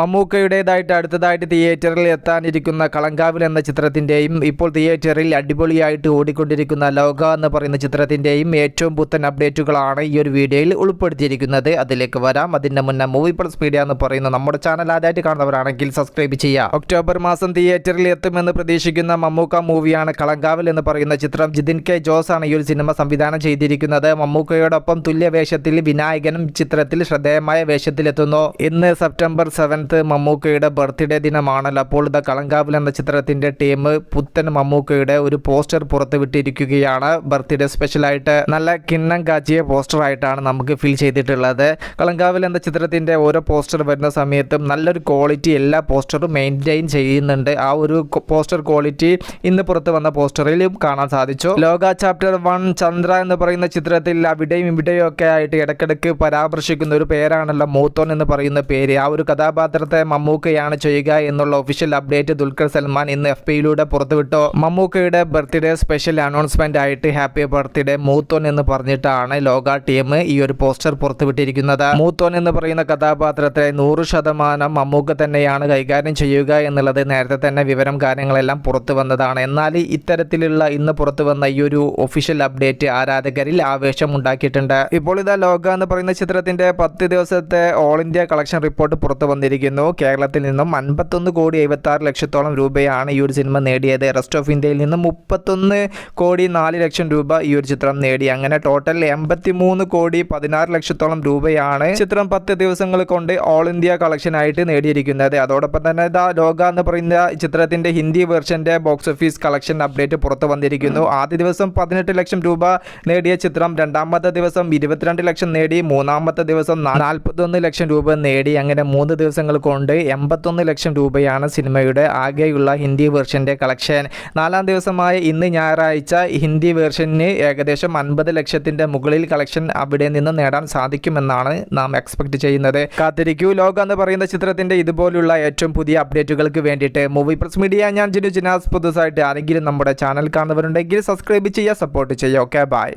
മമ്മൂക്കയുടേതായിട്ട് അടുത്തതായിട്ട് തിയേറ്ററിൽ എത്താനിരിക്കുന്ന കളങ്കാവിൽ എന്ന ചിത്രത്തിൻ്റെയും ഇപ്പോൾ തിയേറ്ററിൽ അടിപൊളിയായിട്ട് ഓടിക്കൊണ്ടിരിക്കുന്ന ലോക എന്ന് പറയുന്ന ചിത്രത്തിൻ്റെയും ഏറ്റവും പുത്തൻ അപ്ഡേറ്റുകളാണ് ഈ ഒരു വീഡിയോയിൽ ഉൾപ്പെടുത്തിയിരിക്കുന്നത്. അതിലേക്ക് വരാം. അതിൻ്റെ മുന്നേ മൂവി പ്ലസ് മീഡിയ എന്ന് പറയുന്ന നമ്മുടെ ചാനൽ ആദ്യമായിട്ട് കാണുന്നവരാണെങ്കിൽ സബ്സ്ക്രൈബ് ചെയ്യുക. ഒക്ടോബർ മാസം തിയേറ്ററിൽ എത്തുമെന്ന് പ്രതീക്ഷിക്കുന്ന മമ്മൂക്ക മൂവിയാണ് കളങ്കാവിൽ എന്ന് പറയുന്ന ചിത്രം. ജിതിൻ കെ ജോസ് ആണ് ഈ ഒരു സിനിമ സംവിധാനം ചെയ്തിരിക്കുന്നത്. മമ്മൂക്കയോടൊപ്പം തുല്യ വേഷത്തിൽ വിനായകനും ചിത്രത്തിൽ ശ്രദ്ധേയമായ വേഷത്തിലെത്തുന്നു. ഇന്ന് സെപ്റ്റംബർ 7 മമ്മൂക്കയുടെ ബർത്ത്ഡേ ദിനമാണല്ലോ. അപ്പോൾ ദ കളങ്കാവിൽ എന്ന ചിത്രത്തിന്റെ ടീം പുത്തൻ മമ്മൂക്കയുടെ ഒരു പോസ്റ്റർ പുറത്തുവിട്ടിരിക്കുകയാണ്. ബർത്ത്ഡേ സ്പെഷ്യലായിട്ട് നല്ല കിണ്ണം കാച്ചിയ പോസ്റ്റർ ആയിട്ടാണ് നമുക്ക് ഫീൽ ചെയ്തിട്ടുള്ളത്. കളങ്കാവിൽ എന്ന ചിത്രത്തിന്റെ ഓരോ പോസ്റ്റർ വരുന്ന സമയത്തും നല്ലൊരു ക്വാളിറ്റി എല്ലാ പോസ്റ്ററും മെയിൻറ്റെയിൻ ചെയ്യുന്നുണ്ട്. ആ ഒരു പോസ്റ്റർ ക്വാളിറ്റി ഇന്ന് പുറത്ത് വന്ന പോസ്റ്ററിലും കാണാൻ സാധിച്ചു. ലോക ചാപ്റ്റർ 1 ചന്ദ്ര എന്ന് പറയുന്ന ചിത്രത്തിൽ അവിടെയും ഇവിടെയും ഒക്കെ ആയിട്ട് ഇടയ്ക്കിടയ്ക്ക് പരാമർശിക്കുന്ന ഒരു പേരാണല്ലോ മൂത്തോൻ എന്ന് പറയുന്ന പേര്. ആ ഒരു കഥാപാത്രത്തെ മമ്മൂക്കയാണ് ചെയ്യുക എന്നുള്ള ഒഫീഷ്യൽ അപ്ഡേറ്റ് ദുൽഖർ സൽമാൻ ഇന്ന് FB-യിലൂടെ പുറത്തുവിട്ടു. മമ്മൂക്കയുടെ ബർത്ത്ഡേ സ്പെഷ്യൽ അനൗൺസ്മെന്റ് ആയിട്ട് ഹാപ്പി ബർത്ത്ഡേ മൂത്തോൻ എന്ന് പറഞ്ഞിട്ടാണ് ലോക ടീം ഈ ഒരു പോസ്റ്റർ പുറത്തുവിട്ടിരിക്കുന്നത്. മൂത്തോൻ എന്ന് പറയുന്ന കഥാപാത്രത്തെ 100% മമ്മൂക്ക തന്നെയാണ് കൈകാര്യം ചെയ്യുക എന്നുള്ളത് നേരത്തെ തന്നെ വിവരം കാര്യങ്ങളെല്ലാം പുറത്തു വന്നതാണ്. എന്നാൽ ഇത്തരത്തിലുള്ള ഇന്ന് പുറത്തു വന്ന ഈ ഒരു ഒഫീഷ്യൽ അപ്ഡേറ്റ് ആരാധകരിൽ ആവേശം ഉണ്ടാക്കിയിട്ടുണ്ട്. ഇപ്പോൾ ഇതാ ലോക എന്ന് പറയുന്ന ചിത്രത്തിന്റെ 10 ദിവസത്തെ ഓൾ ഇന്ത്യ കളക്ഷൻ റിപ്പോർട്ട് പുറത്തു വന്നിരിക്കുന്നു. കേരളത്തിൽ നിന്നും 51,76,00,000 രൂപയാണ് ഈ ഒരു സിനിമ നേടിയത്. റെസ്റ്റ് ഓഫ് ഇന്ത്യയിൽ നിന്നും 31,04,00,000 രൂപ ഈ ഒരു ചിത്രം നേടി. അങ്ങനെ ടോട്ടൽ 83,16,00,000 രൂപയാണ് ചിത്രം 10 ദിവസങ്ങൾ കൊണ്ട് ഓൾ ഇന്ത്യ കളക്ഷൻ ആയിട്ട് നേടിയിരിക്കുന്നത്. അതോടൊപ്പം തന്നെ ലോക എന്ന് പറയുന്ന ചിത്രത്തിന്റെ ഹിന്ദി വെർഷന്റെ ബോക്സ് ഓഫീസ് കളക്ഷൻ അപ്ഡേറ്റ് പുറത്തു വന്നിരിക്കുന്നു. ആദ്യ ദിവസം 18 ലക്ഷം രൂപ നേടിയ ചിത്രം രണ്ടാമത്തെ ദിവസം 22 ലക്ഷം നേടി, മൂന്നാമത്തെ ദിവസം 41 ലക്ഷം രൂപ നേടി. അങ്ങനെ 3 ദിവസങ്ങൾ കൊണ്ട് 81 ലക്ഷം രൂപയാണ് സിനിമയുടെ ആകെയുള്ള ഹിന്ദി വെർഷന്റെ കളക്ഷൻ. 4-ാം ദിവസമായ ഇന്ന് ഞായറാഴ്ച ഹിന്ദി വെർഷന് ഏകദേശം 50 ലക്ഷത്തിന്റെ മുകളിൽ കളക്ഷൻ അവിടെ നിന്ന് നേടാൻ സാധിക്കുമെന്നാണ് നാം എക്സ്പെക്ട് ചെയ്യുന്നത്. കാത്തിരിക്കൂ. ലോക എന്ന് പറയുന്ന ചിത്രത്തിന്റെ ഇതുപോലുള്ള ഏറ്റവും പുതിയ അപ്ഡേറ്റുകൾക്ക് വേണ്ടിയിട്ട് മൂവി പ്ലസ് മീഡിയ ഞാൻ ജിനു ജിനാസ്. പുതുസായിട്ട് ആരെങ്കിലും നമ്മുടെ ചാനൽ കാണുന്നവരുണ്ടെങ്കിൽ സബ്സ്ക്രൈബ് ചെയ്യുക, സപ്പോർട്ട് ചെയ്യുക. Okay, by.